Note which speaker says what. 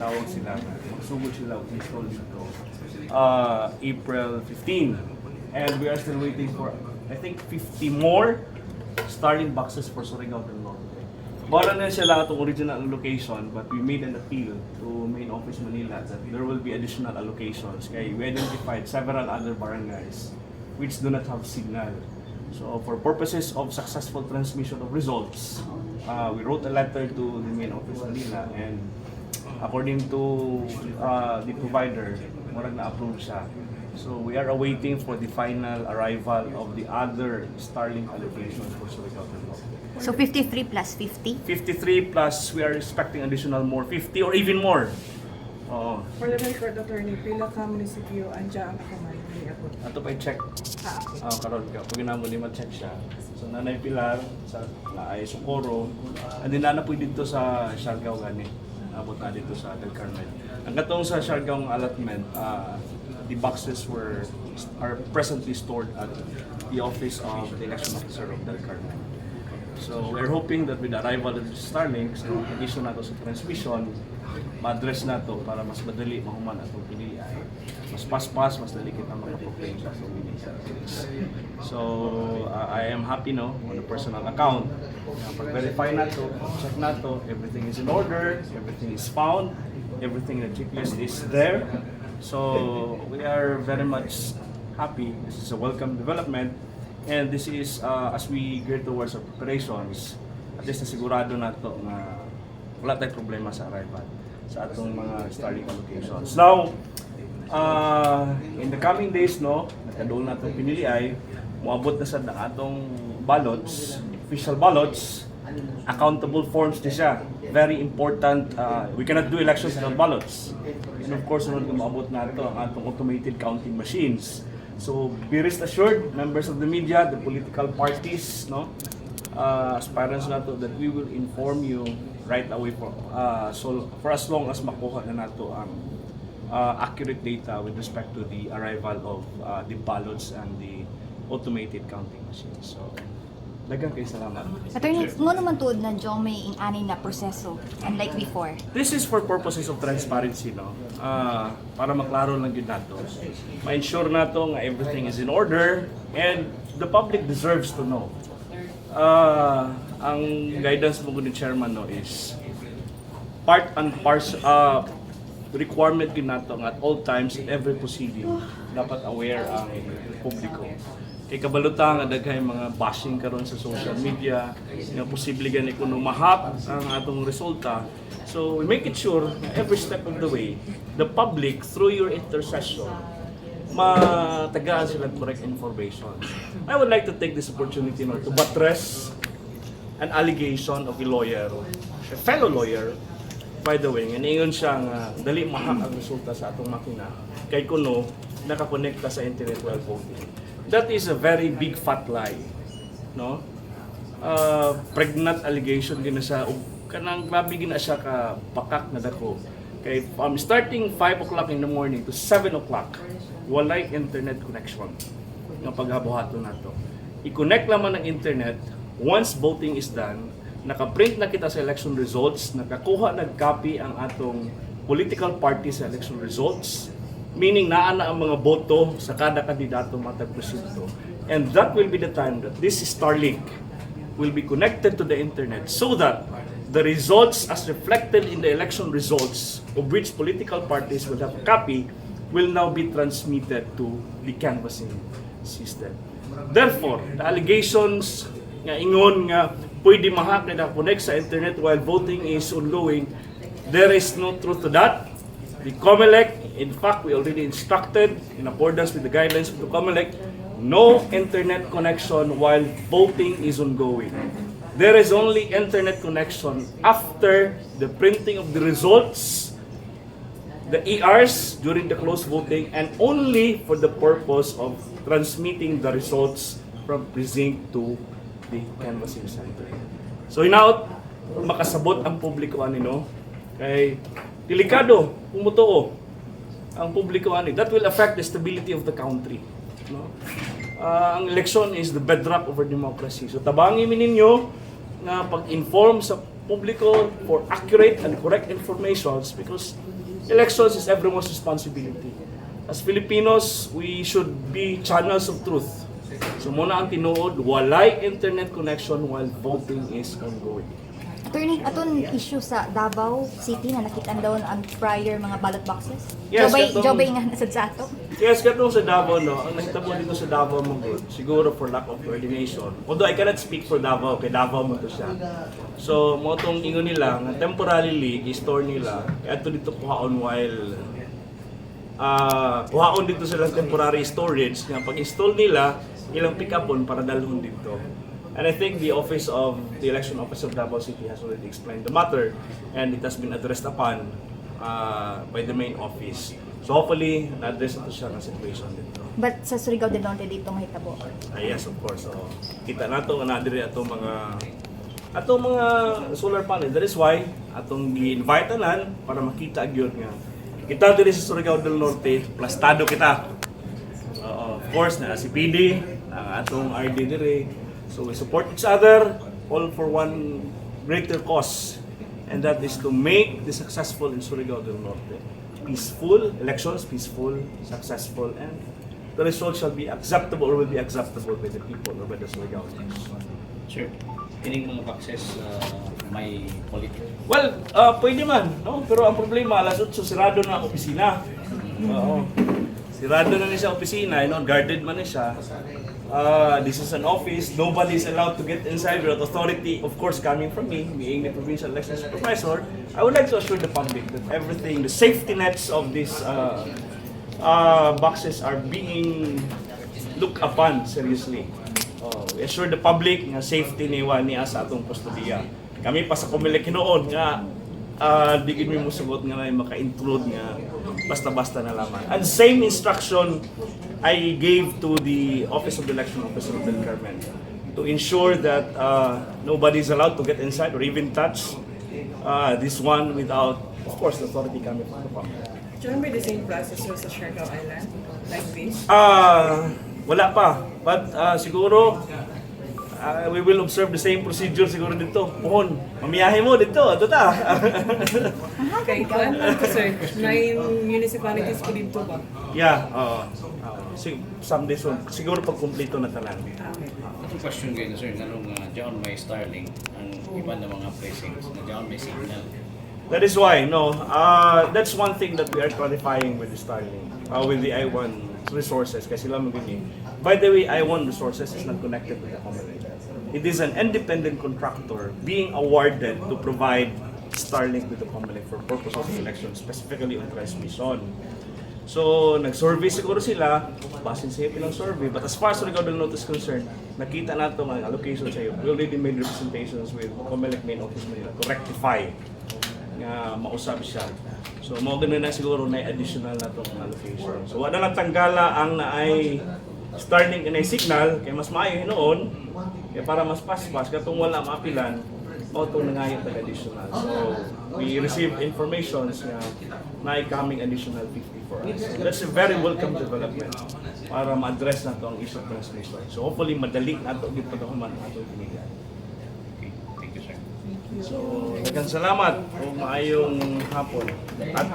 Speaker 1: Tawag sila, magsugod sila og install dito April 15. And we are still waiting for, I think, 50 more starting boxes for Surigao del Norte. Bara na sila itong original allocation, but we made an appeal to Main Office Manila that there will be additional allocations. Kaya we identified several other barangays which do not have signal. So for purposes of successful transmission of results, we wrote a letter to the Main Office Manila, and according to the provider, murag na-approve siya. So we are awaiting for the final arrival of the other Starlink allocation for Surigao del Norte.
Speaker 2: So 53 plus 50?
Speaker 1: 53 plus, we are expecting additional more, 50 or even more. Oo.
Speaker 3: For the record, attorney, pila ka munisipyo anja ang kaman ni Abot?
Speaker 1: Ato pa i-check. Karon ka. Pag ginamo ni ma-check siya. So Nanay Pilar, sa ay Socorro, andin na po dito sa Surigao gani. Abot na dito sa Del Carmen. Ang katong sa Surigao allotment, the boxes are presently stored at the office of the election officer of Del Carmen. So we're hoping that with the arrival of the Starlink, so issue na to sa transmission, ma-address na to para mas madali mahuman atong pilihan. Mas paspas, mas dali kita makaproclaim sa atong ministries. So I am happy on the personal account. Pag-verify na to, check na to, everything is in order, everything is found, everything in the checklist is there. So we are very much happy. This is a welcome development. And this is, as we gear towards our preparations, at least nasigurado na ito na wala tayong problema sa arrival sa atong mga Starlink allocations. Now, in the coming days, nagkadoon na itong piniliay, muabot na sa atong ballots, official ballots, accountable forms na siya. Very important. We cannot do elections without ballots. And of course, sunod na maabot na ito ang atong automated counting machines. So be rest assured, members of the media, the political parties, aspirants nato, that we will inform you right away for as long as makuha na nato ang accurate data with respect to the arrival of the ballots and the automated counting machines. So daghang kay salamat.
Speaker 2: Attorney, mo naman tuod na diyong may ingani na proseso, unlike before.
Speaker 1: This is for purposes of transparency, para maklaro lang yun nato. Ma-ensure nato nga everything is in order, and the public deserves to know. Ang guidance mo ni Chairman is part and parcel, requirement yun nato nga at all times in every proceeding dapat aware ang publiko. Kay kabalutan nga daghay mga bashing karon sa social media nga posible gani kuno mahap ang atong resulta. So we make it sure every step of the way the public through your intercession matagaan sila correct information. I would like to take this opportunity to buttress an allegation of a lawyer, a fellow lawyer, by the way, nga ingon siya nga dali mahak ang resulta sa atong makina kay kuno nakakonekta sa internet while voting. That is a very big fat lie, pregnant allegation gina siya, kanang grabe gina siya ka pakak na dako. Kay starting 5 o'clock in the morning to 7 o'clock, walay internet connection ng paghabuhato nato. I-connect naman ang internet once voting is done. Naka-print na kita sa election results, nakakuha nag-copy ang atong political party sa election results, meaning naana ang mga boto sa kada kandidato matag presinto. And that will be the time that this Starlink will be connected to the internet so that the results as reflected in the election results of which political parties will have a copy will now be transmitted to the canvassing system. Therefore, the allegations nga ingon nga pwede mahak na connect sa internet while voting is ongoing, there is no truth to that. The COMELEC, in fact, we already instructed in accordance with the guidelines of the COMELEC, no internet connection while voting is ongoing. There is only internet connection after the printing of the results, the ERs during the closed voting, and only for the purpose of transmitting the results from precinct to the canvassing center. So hinaut, makasabot ang publiko kay delikado kung mutuo ang publiko that will affect the stability of the country. Ang election is the bedrock of our democracy. So tabangin ninyo na pag-inform sa publiko for accurate and correct informations because elections is everyone's responsibility. As Filipinos, we should be channels of truth. So muna ang tinuod, walay internet connection while voting is ongoing.
Speaker 2: Attorney, aton issue sa Davao City na nakita daw ang prior mga ballot boxes.
Speaker 1: Yes,
Speaker 2: Jobay nga nasad sa ato.
Speaker 1: Yes, katong sa Davao, no, ang nakitabo dito sa Davao mo good, siguro for lack of coordination. Although I cannot speak for Davao, kay Davao mo to siya. So, mo tong ingon nila, nga temporarily, i-store nila, ato dito kuhaon while kuhaon dito silang temporary storage, nga pag-install nila, ilang pick-upon para dalhon dito. And I think the election office of Davao City has already explained the matter and it has been addressed upon by the main office. So hopefully, na-address ito siya ng situation dito.
Speaker 2: But sa Surigao del Norte dito mahitabo.
Speaker 1: Yes, of course. So, kita nato nga nadiri atong mga solar panel. That is why atong gi-invite tanan para makita gyud nga kita diri sa Surigao del Norte, plastado kita. Of course, na si PD, ang atong RD diri. So we support each other, all for one greater cause, and that is to make the successful in Surigao del Norte. Peaceful, elections peaceful, successful, and the result shall be acceptable or will be acceptable by the people or by the Surigaoans.
Speaker 4: Sure. Kining mo access may political.
Speaker 1: Well, pwede man, no? Pero ang problema, alas 8, sirado na ang opisina. Oo. Sirado na niya sa opisina, guarded man niya siya. This is an office, nobody is allowed to get inside without authority, of course, coming from me, being the Provincial Election Supervisor. I would like to assure the public that everything, the safety nets of these boxes are being looked upon seriously. We assure the public nga safety niya sa atong kustodiya. Kami pa sa Comelec hinoon nga di gid mi mosugot nga may maka-intrude nga basta-basta na lamang. And same instruction I gave to the Office of the Election Officer of Del Carmen to ensure that nobody is allowed to get inside or even touch this one without, of course, the authority coming from the public.
Speaker 3: Join by the same process sa Surigao Island, like this?
Speaker 1: Wala pa. But siguro, we will observe the same procedure siguro dito. Puhon, mamiyahe mo dito. Ito ta.
Speaker 3: Kay Juan, sir, 9 municipalities po dito ba?
Speaker 1: Yeah, someday soon. Siguro pag kumpleto na tanan.
Speaker 4: Ang question kayo sir, nalong diyan may Starlink ang iba na mga precincts na diyan may signal.
Speaker 1: That is why, that's one thing that we are clarifying with the Starlink, with the I-1 resources, kasi sila magiging. By the way, I-1 resources is not connected with the Comelec. It is an independent contractor being awarded to provide Starlink with the Comelec for purposes of election, specifically on transmission. So, nag-survey siguro sila, basin sa ilang survey, but as far as Surigao del Norte is concerned, nakita nato ang allocation sa iyo. We already made representations with Comelec main office Manila to rectify nga mausap siya. So, mo ganun na siguro na additional na itong allocation. So, wala lang tanggala ang naay Starlink and signal, kaya mas maayo noon, kaya para mas paspas, katong wala maapilan, auto na nga yung additional. So, we received information na coming additional 50 for us. So, that's a very welcome development para ma-address na ito ang issue of transmission. So, hopefully, madali na ito yung pagkakuman na ito binigay.
Speaker 4: Okay. Thank you sir.
Speaker 1: So, nagang salamat kung maayong hapon. At